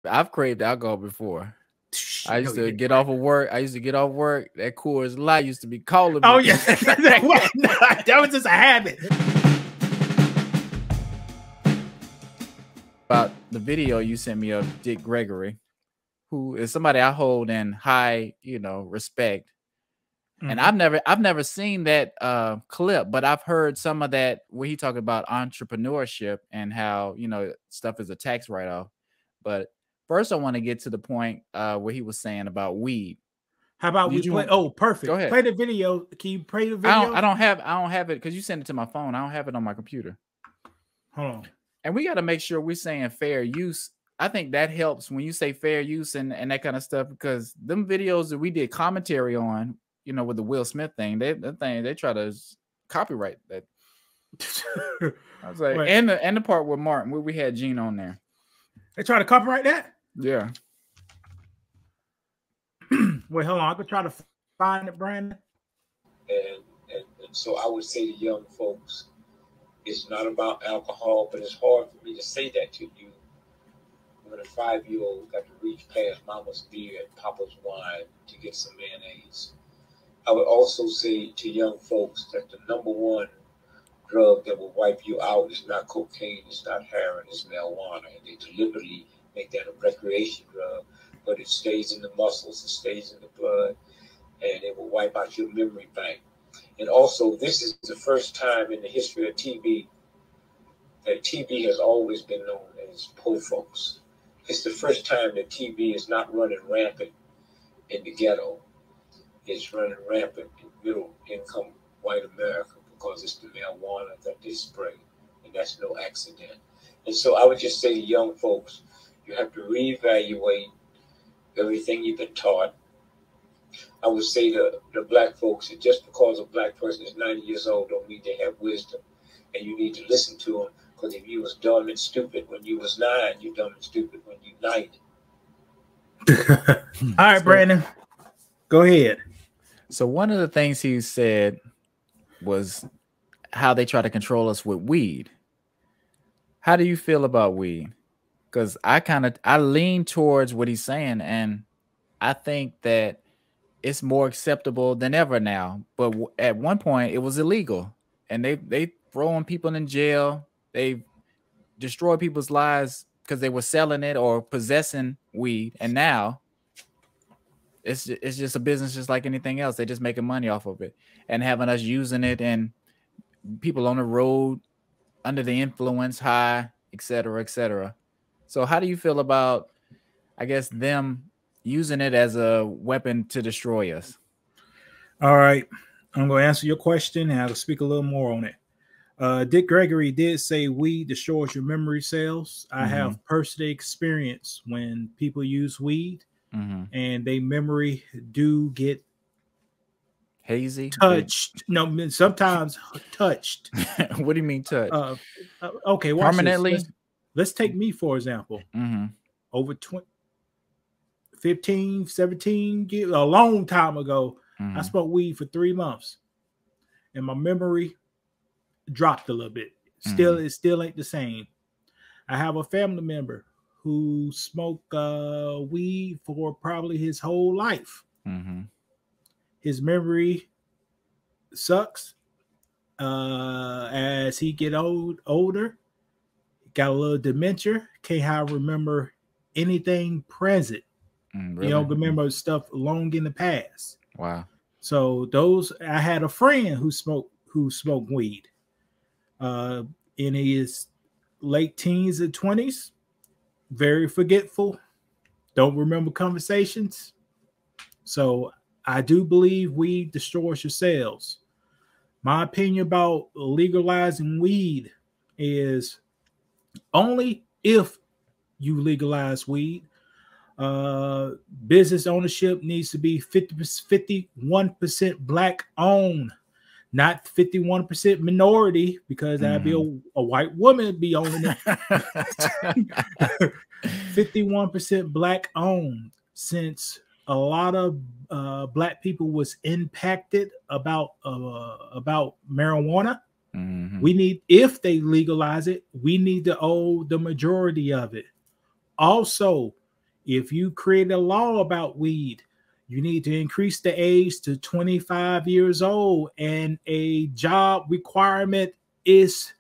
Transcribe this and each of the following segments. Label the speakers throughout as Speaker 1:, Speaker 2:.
Speaker 1: I've craved alcohol before. I
Speaker 2: Go
Speaker 1: used to
Speaker 2: ahead,
Speaker 1: get off
Speaker 2: Brandon.
Speaker 1: of work. That Coors Light used to be calling
Speaker 2: Oh
Speaker 1: me.
Speaker 2: yeah, that was just a habit.
Speaker 1: About the video you sent me of Dick Gregory, who is somebody I hold in high, respect. And I've never seen that clip, but I've heard some of that where he talked about entrepreneurship and how stuff is a tax write-off. But first, I want to get to the point where he was saying about weed.
Speaker 2: How about we play? Oh,
Speaker 1: Go
Speaker 2: perfect.
Speaker 1: ahead.
Speaker 2: Play the video. Can you play the
Speaker 1: I
Speaker 2: video?
Speaker 1: don't have it because you sent it to my phone. I don't have it on my computer.
Speaker 2: Hold on.
Speaker 1: And we got to make sure we're saying fair use. I think that helps when you say fair use and that kind of stuff, because them videos that we did commentary on, with the Will Smith thing, they try to copyright that. I was like,
Speaker 2: Wait.
Speaker 1: and the part with Martin where we had Gene on there.
Speaker 2: They try to copyright that?
Speaker 1: Yeah.
Speaker 2: Wait, hold on. I could try to find it, Brandon.
Speaker 3: And so I would say to young folks, it's not about alcohol, but it's hard for me to say that to you when a 5-year-old got to reach past mama's beer and papa's wine to get some mayonnaise. I would also say to young folks that the number one drug that will wipe you out is not cocaine, it's not heroin, it's marijuana. And they deliberately make that a recreation drug, but it stays in the muscles, it stays in the blood, and it will wipe out your memory bank. And also, this is the first time in the history of TB that TB has always been known as poor folks. It's the first time that TB is not running rampant in the ghetto. It's running rampant in middle-income white America because it's the marijuana that they spray, and that's no accident. And so I would just say to young folks, you have to reevaluate everything you've been taught. I would say to the black folks that just because a black person is 90 years old don't mean they have wisdom. And you need to listen to them, because if you was dumb and stupid when you was 9, you dumb and stupid when you 90.
Speaker 2: All right, Brandon, go ahead.
Speaker 1: So one of the things he said was how they try to control us with weed. How do you feel about weed? Because I lean towards what he's saying, and I think that it's more acceptable than ever now. But at one point, it was illegal, and they throwing people in jail. They destroy people's lives because they were selling it or possessing weed, and now it's just a business just like anything else. They're just making money off of it and having us using it, and people on the road under the influence, high, etc., etc. So how do you feel about, I guess, them using it as a weapon to destroy us?
Speaker 2: All right. I'm going to answer your question, and I'll speak a little more on it. Dick Gregory did say weed destroys your memory cells. I have personally experienced when people use weed and their memory do get
Speaker 1: hazy,
Speaker 2: touched. No, sometimes touched.
Speaker 1: What do you mean touched?
Speaker 2: Okay, watch permanently. Let's take me for example. Over 15, 17 years, a long time ago, I smoked weed for 3 months, and my memory dropped a little bit. It still ain't the same. I have a family member who smoked weed for probably his whole life. His memory sucks as he get older. Got a little dementia. Can't remember anything present. Really? You don't remember stuff long in the past.
Speaker 1: Wow.
Speaker 2: So I had a friend who smoked weed in his late teens and 20s. Very forgetful. Don't remember conversations. So I do believe weed destroys your cells. My opinion about legalizing weed is only if you legalize weed. Business ownership needs to be 51% black owned, not 51% minority, because that'd be a white woman be owning it. 51% black owned, since a lot of black people was impacted about marijuana. We need, if they legalize it, we need to own the majority of it. Also, if you create a law about weed, you need to increase the age to 25 years old, and a job requirement is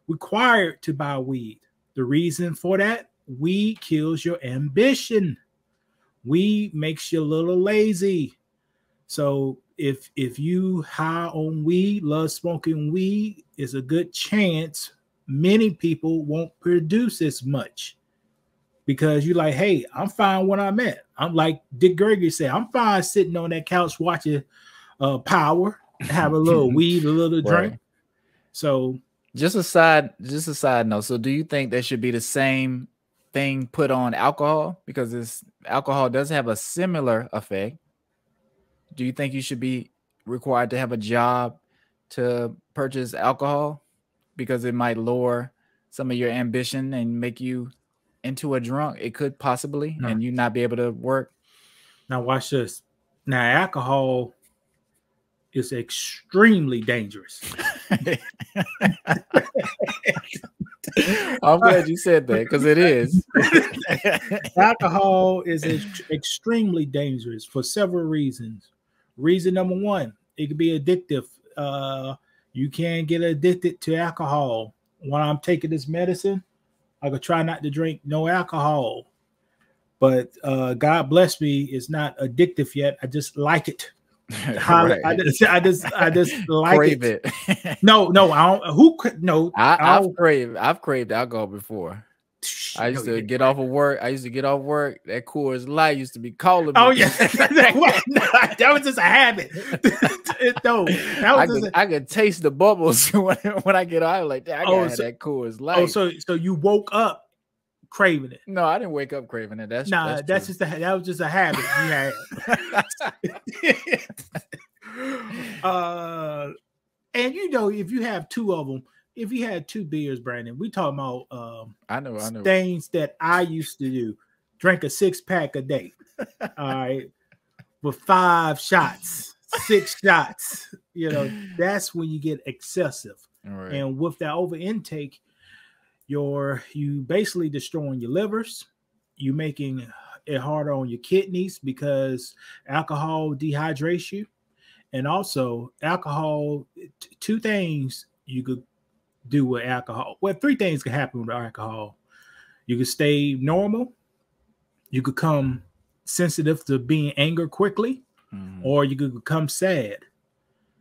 Speaker 2: required to buy weed. The reason for that, weed kills your ambition. Weed makes you a little lazy. So if you high on weed, love smoking weed, is a good chance many people won't produce as much, because you're like, hey, I'm fine when I'm at. I'm like Dick Gregory said, I'm fine sitting on that couch watching Power, have a little weed, a little drink.
Speaker 1: Right.
Speaker 2: So
Speaker 1: just a side note. So do you think there should be the same thing put on alcohol? Because alcohol does have a similar effect. Do you think you should be required to have a job to purchase alcohol, because it might lower some of your ambition and make you into a drunk? It could possibly, and you not be able to work.
Speaker 2: Now watch this. Now alcohol is extremely dangerous.
Speaker 1: I'm glad you said that, because it is.
Speaker 2: Alcohol is extremely dangerous for several reasons. Reason number one, it can be addictive. You can get addicted to alcohol. When I'm taking this medicine, I could try not to drink no alcohol, but God bless me, it's not addictive yet. I just like it. Right. I just like
Speaker 1: crave it.
Speaker 2: No, I don't. Who could? No,
Speaker 1: I've craved alcohol before. I used to get off of work. That Coors Light used to be calling me.
Speaker 2: Oh yeah, that was just a habit.
Speaker 1: I could taste the bubbles when I get out. I was like, I gotta have that Coors Light.
Speaker 2: Oh, so you woke up craving it?
Speaker 1: No, I didn't wake up craving it. That's
Speaker 2: that was just a habit you had. And if you have two of them. If you had two beers, Brandon, we talking about
Speaker 1: I know
Speaker 2: things that I used to do. Drink a 6-pack a day. All right. With 5 shots, 6 shots. That's when you get excessive.
Speaker 1: Right.
Speaker 2: And with that over intake, you basically destroying your livers. You making it harder on your kidneys, because alcohol dehydrates you. And also alcohol, 2 things you could do with alcohol. Well, 3 things can happen with alcohol. You could stay normal, you could become sensitive to being angry quickly, or you could become sad.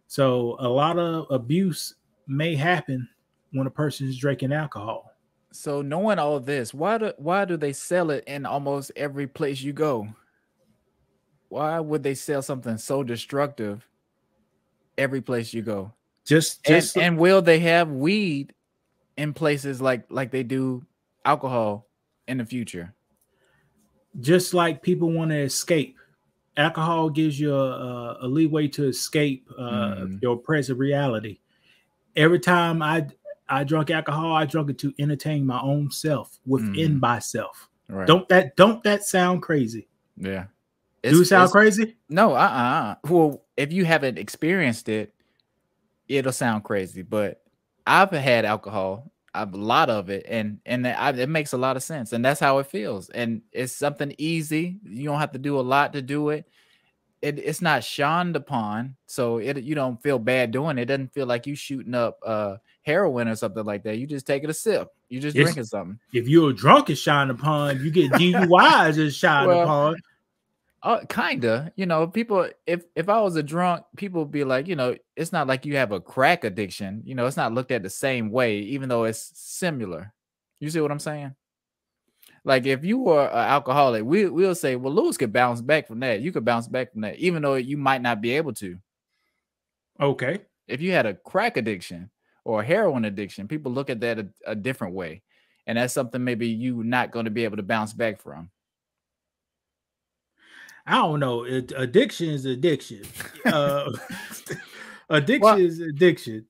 Speaker 2: So a lot of abuse may happen when a person is drinking alcohol.
Speaker 1: So knowing all this, why do they sell it in almost every place you go? Why would they sell something so destructive every place you go? And will they have weed in places like they do alcohol in the future?
Speaker 2: Just like people want to escape, alcohol gives you a leeway to escape your present reality. Every time I drunk alcohol, I drunk it to entertain my own self within myself. Right. Don't that sound crazy?
Speaker 1: Yeah.
Speaker 2: Do it sound crazy?
Speaker 1: No, Well, if you haven't experienced it, it'll sound crazy, but I've had alcohol, a lot of it, and it makes a lot of sense, and that's how it feels. And it's something easy. You don't have to do a lot to do it. It's not shunned upon, so you don't feel bad doing it. It doesn't feel like you shooting up heroin or something like that. You just taking a sip. You just drinking something.
Speaker 2: If you're drunk, it's shined upon. You get DUIs, it's shined upon.
Speaker 1: Kinda, people, if I was a drunk, people would be like, it's not like you have a crack addiction. It's not looked at the same way, even though it's similar. You see what I'm saying? Like if you were an alcoholic, we'll say, well, Lewis could bounce back from that. You could bounce back from that, even though you might not be able to.
Speaker 2: Okay.
Speaker 1: If you had a crack addiction or a heroin addiction, people look at that a different way. And that's something maybe you're not going to be able to bounce back from.
Speaker 2: I don't know. Addiction is addiction. Addiction is addiction.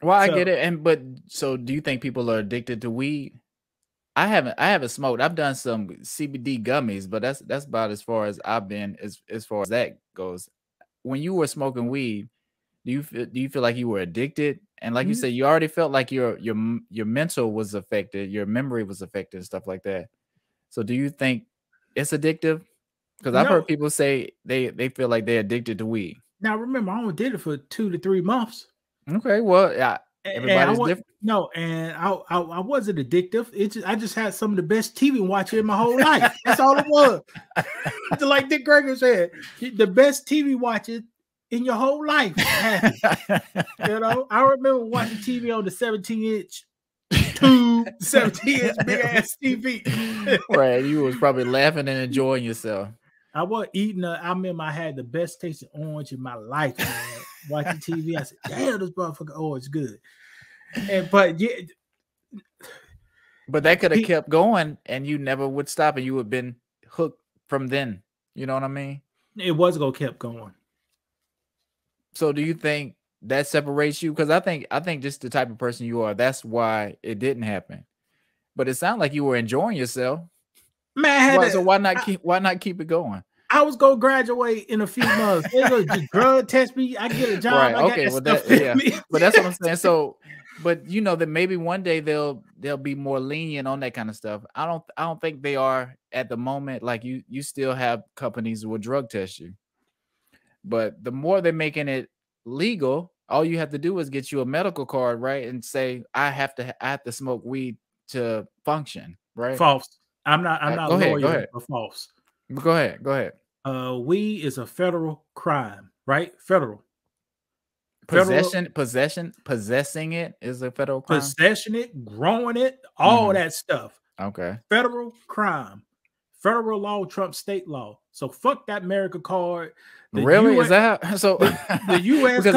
Speaker 1: Well, I get it. So do you think people are addicted to weed? I haven't smoked. I've done some CBD gummies, but that's about as far as I've been as far as that goes. When you were smoking weed, do you feel like you were addicted? And like you said, you already felt like your mental was affected, your memory was affected, and stuff like that. So do you think it's addictive? Because I've heard people say they feel like they're addicted to weed.
Speaker 2: Now remember, I only did it for 2 to 3 months.
Speaker 1: Okay, well, yeah, everybody's different.
Speaker 2: No, and I wasn't addictive. I just had some of the best TV watching in my whole life. That's all it was. Like Dick Gregory said, the best TV watching in your whole life. You know, I remember watching TV on the 17-inch tube, 17-inch big ass TV.
Speaker 1: Right, you was probably laughing and enjoying yourself.
Speaker 2: I was eating. I remember I had the best tasting orange in my life. Man. Watching TV, I said, "Damn, this motherfucker orange good." But
Speaker 1: that could have kept going, and you never would stop, and you would have been hooked from then. You know what I mean?
Speaker 2: It was gonna kept going.
Speaker 1: So, do you think that separates you? Because I think just the type of person you are, that's why it didn't happen. But it sounded like you were enjoying yourself.
Speaker 2: Man,
Speaker 1: so why not keep it going?
Speaker 2: I was gonna graduate in a few months. They're gonna just drug test me. I get a job.
Speaker 1: Right.
Speaker 2: I
Speaker 1: okay. Well, but that's what I'm saying. So, but you know that maybe one day they'll be more lenient on that kind of stuff. I don't think they are at the moment. Like you still have companies that will drug test you. But the more they're making it legal, all you have to do is get you a medical card, right? And say I have to smoke weed to function, right?
Speaker 2: False. I'm not
Speaker 1: go
Speaker 2: loyal
Speaker 1: ahead.
Speaker 2: for false.
Speaker 1: Go ahead.
Speaker 2: Weed is a federal crime, right? Federal.
Speaker 1: Possessing it is a federal crime.
Speaker 2: Possession it, growing it, all that stuff.
Speaker 1: Okay.
Speaker 2: Federal crime. Federal law trumps state law. So fuck that America card.
Speaker 1: Really? Is that so?
Speaker 2: The U.S.
Speaker 1: Because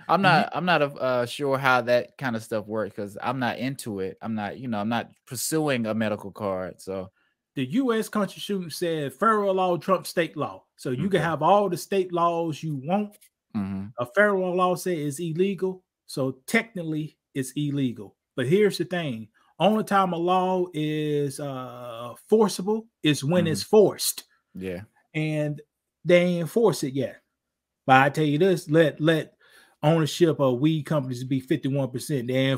Speaker 1: I'm not sure how that kind of stuff works because I'm not into it. I'm not pursuing a medical card. So
Speaker 2: the U.S. Constitution said federal law trumps state law. So you can have all the state laws you want. A federal law says it's illegal. So technically it's illegal. But here's the thing. Only time a law is forcible is when it's forced.
Speaker 1: Yeah.
Speaker 2: And they ain't enforce it yet. But I tell you this, let ownership of weed companies be 51%. They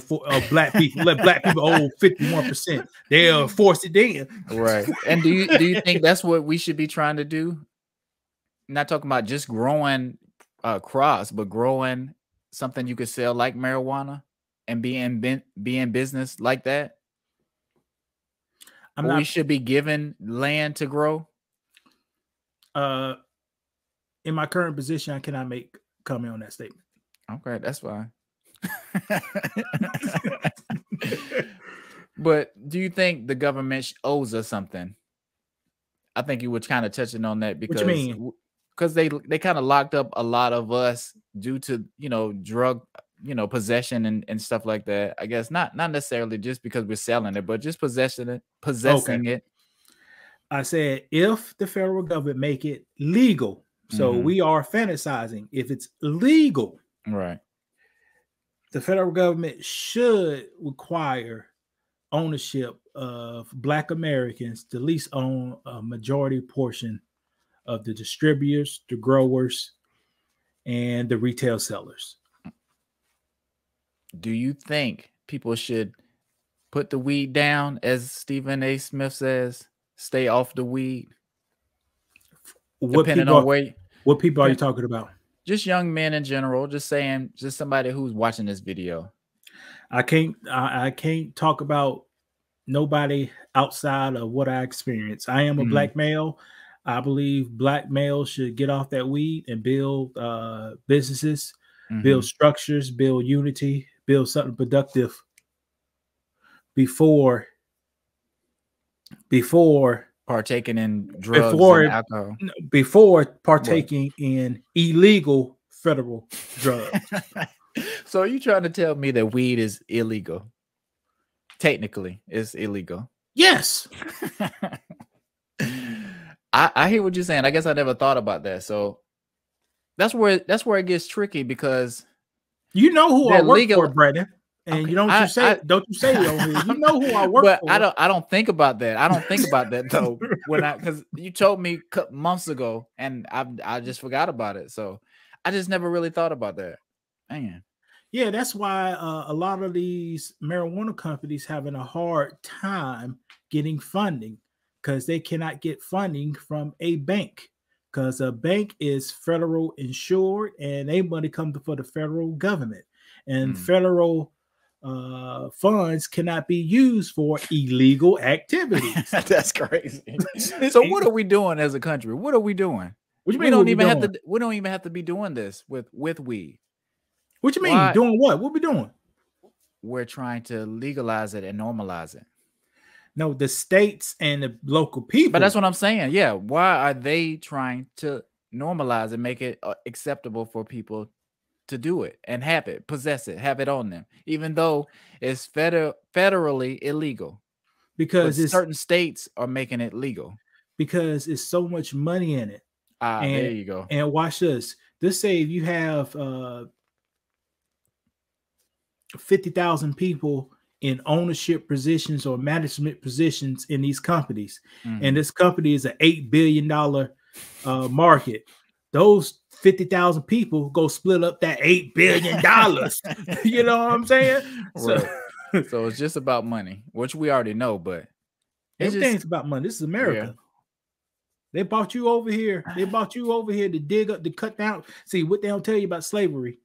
Speaker 2: black people let black people own 51%. They'll enforce it then.
Speaker 1: Right. And do you think that's what we should be trying to do? Not talking about just growing crops, but growing something you could sell like marijuana and be in business like that. We should be given land to grow.
Speaker 2: In my current position, I cannot make comment on that statement.
Speaker 1: Okay, that's fine. But do you think the government owes us something? I think you were kind of touching on that because they kind of locked up a lot of us due to drug possession and stuff like that. I guess not necessarily just because we're selling it, but just possessing it.
Speaker 2: I said if the federal government make it legal, so we are fantasizing. If it's legal,
Speaker 1: right,
Speaker 2: the federal government should require ownership of Black Americans to at least own a majority portion of the distributors, the growers, and the retail sellers.
Speaker 1: Do you think people should put the weed down, as Stephen A. Smith says, stay off the weed?
Speaker 2: What people are you talking about?
Speaker 1: Just young men in general, just somebody who's watching this video.
Speaker 2: I can't talk about nobody outside of what I experienced. I am a black male. I believe black males should get off that weed and build businesses, build structures, build unity, build something productive before
Speaker 1: partaking in drugs and alcohol.
Speaker 2: Before partaking in illegal federal drugs.
Speaker 1: So are you trying to tell me that weed is illegal? Technically, it's illegal.
Speaker 2: Yes.
Speaker 1: I hear what you're saying. I guess I never thought about that. So that's where it gets tricky because
Speaker 2: you know who I work for, Brandon. And
Speaker 1: okay.
Speaker 2: Don't you say it on here. You know who I work for.
Speaker 1: I don't think about that. I don't think about that though. Because you told me months ago and I just forgot about it. So I just never really thought about that. Man.
Speaker 2: Yeah, that's why a lot of these marijuana companies having a hard time getting funding because they cannot get funding from a bank, because a bank is federal insured and they money comes for the federal government, and federal funds cannot be used for illegal activities.
Speaker 1: That's crazy. So what are we doing as a country? What are we doing?
Speaker 2: What you
Speaker 1: We
Speaker 2: mean
Speaker 1: don't even have to. We don't even have to be doing this with weed.
Speaker 2: What you mean doing what? What we doing?
Speaker 1: We're trying to legalize it and normalize it.
Speaker 2: No, the states and the local people.
Speaker 1: But that's what I'm saying. Yeah. Why are they trying to normalize and make it acceptable for people to do it and have it, possess it, have it on them, even though it's federally illegal? Because certain states are making it legal.
Speaker 2: Because it's so much money in it.
Speaker 1: There you go.
Speaker 2: And watch this. Let's say if you have 50,000 people in ownership positions or management positions in these companies, and this company is an $8 billion market. Those 50,000 people go split up that $8 billion. You know what I'm saying?
Speaker 1: Right. So it's just about money, which we already know, but
Speaker 2: everything's about money. This is America. Yeah. They brought you over here. They brought you over here to dig up, to cut down. See, what they don't tell you about slavery.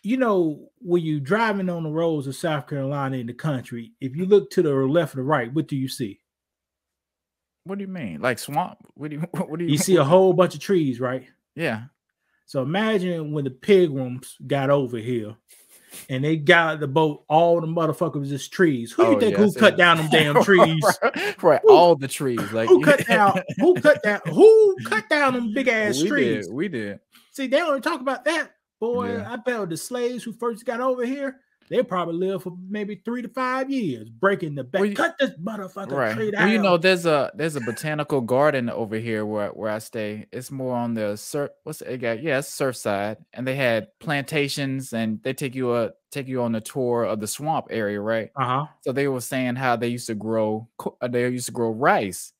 Speaker 2: You know, when you're driving on the roads of South Carolina in the country, if you look to the left or the right, what do you see?
Speaker 1: What do you mean? Like swamp? What do you
Speaker 2: You see a whole bunch of trees, right?
Speaker 1: Yeah.
Speaker 2: So imagine when the Pilgrims got over here and they got the boat, all the motherfuckers is trees. Who cut down them damn trees?
Speaker 1: Right. All the trees. Like
Speaker 2: who cut down them big ass trees?
Speaker 1: We did.
Speaker 2: See, they don't talk about that. Boy, yeah. I bet the slaves who first got over here, they probably lived for maybe 3 to 5 years, breaking the back. Cut this motherfucker tree down.
Speaker 1: Well, you know, there's a botanical garden over here where I stay. It's more on the surf side, and they had plantations, and they take you on a tour of the swamp area, right? So they were saying how they used to grow rice.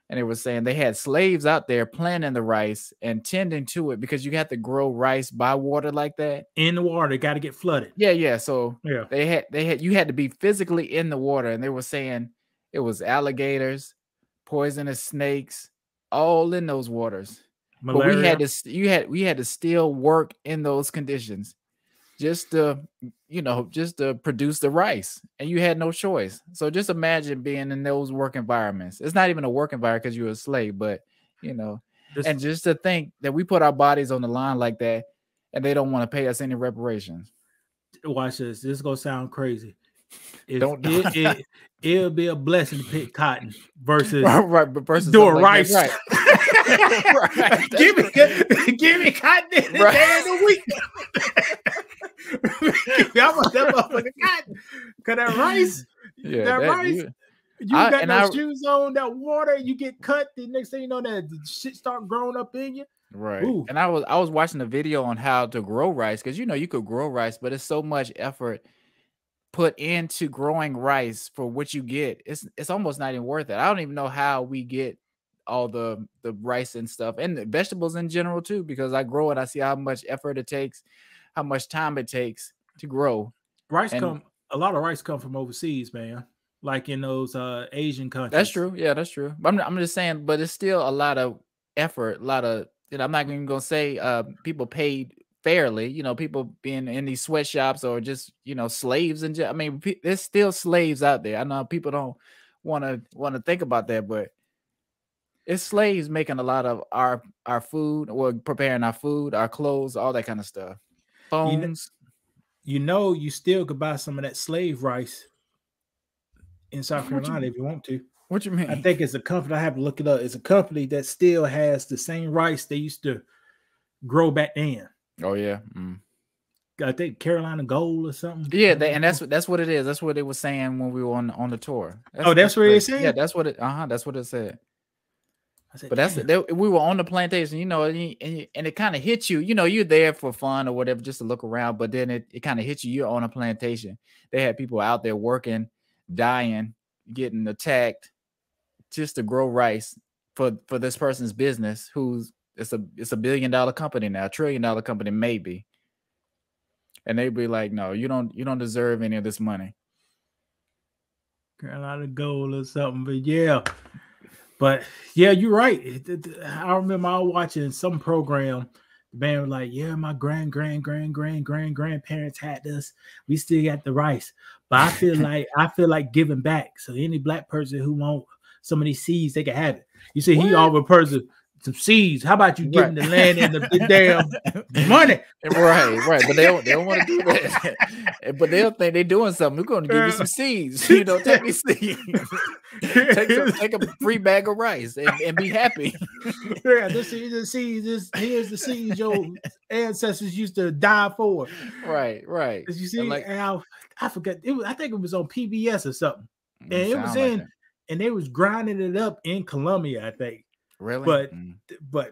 Speaker 1: And they were saying they had slaves out there planting the rice and tending to it, because you have to grow rice by water like that.
Speaker 2: In the water, got to get flooded.
Speaker 1: Yeah. So you had to be physically in the water, and they were saying it was alligators, poisonous snakes, all in those waters. Malaria. But we had to still work in those conditions just to produce the rice, and you had no choice. So just imagine being in those work environments. It's not even a work environment because you're a slave, but and just to think that we put our bodies on the line like that, and they don't want to pay us any reparations.
Speaker 2: Watch this. This is gonna sound crazy. It'll be a blessing to pick cotton versus doing rice.
Speaker 1: Right. Right.
Speaker 2: Give me cotton in the day of the week. I want that motherfucking cotton. Cause that rice, you got those shoes on, that water, you get cut. The next thing you know, that shit start growing up in you.
Speaker 1: Right. Ooh. And I was watching a video on how to grow rice, because you could grow rice, but it's so much effort put into growing rice for what you get. It's almost not even worth it. I don't even know how we get all the rice and stuff, and the vegetables in general too, because I grow it. I see how much effort it takes, how much time it takes to grow.
Speaker 2: A lot of rice come from overseas, man. Like in those Asian countries.
Speaker 1: That's true. Yeah, that's true. I'm just saying, but it's still a lot of effort, a lot of, I'm not even gonna say people paid fairly, people being in these sweatshops or just, slaves. And I mean, there's still slaves out there. I know people don't want to think about that, but it's slaves making a lot of our food, or preparing our food, our clothes, all that kind of stuff. Phones.
Speaker 2: You still could buy some of that slave rice in South Carolina if you want to.
Speaker 1: What you mean?
Speaker 2: I think it's a company. I have to look it up. It's a company that still has the same rice they used to grow back then.
Speaker 1: Oh yeah.
Speaker 2: I think Carolina Gold or something.
Speaker 1: Yeah, that's what it is. That's what it was saying when we were on the tour.
Speaker 2: That's what it said.
Speaker 1: Yeah, that's what it. That's what it said. But we were on the plantation, and it kind of hit you. You're there for fun or whatever, just to look around. But then it kind of hits you. You're on a plantation. They had people out there working, dying, getting attacked, just to grow rice for this person's business. It's a $1 billion company now, $1 trillion company maybe. And they'd be like, no, you don't deserve any of this money.
Speaker 2: Carolina Gold or something, but yeah. But yeah, you're right. I remember I was watching some program. The man was like, "Yeah, my grandparents had this. We still got the rice." But I feel like giving back. So any black person who want some of these seeds, they can have it. You see, he offered a person some seeds. How about you giving the land and the damn money?
Speaker 1: Right. But they don't want to do that. But they'll think they're doing something. We're going to give you some seeds. You know, take these seeds. take a free bag of rice and be happy.
Speaker 2: Yeah, here's the seeds your ancestors used to die for.
Speaker 1: Right.
Speaker 2: You see, and I forgot. I think it was on PBS or something, and it was and they was grinding it up in Colombia, I think.
Speaker 1: Really?
Speaker 2: But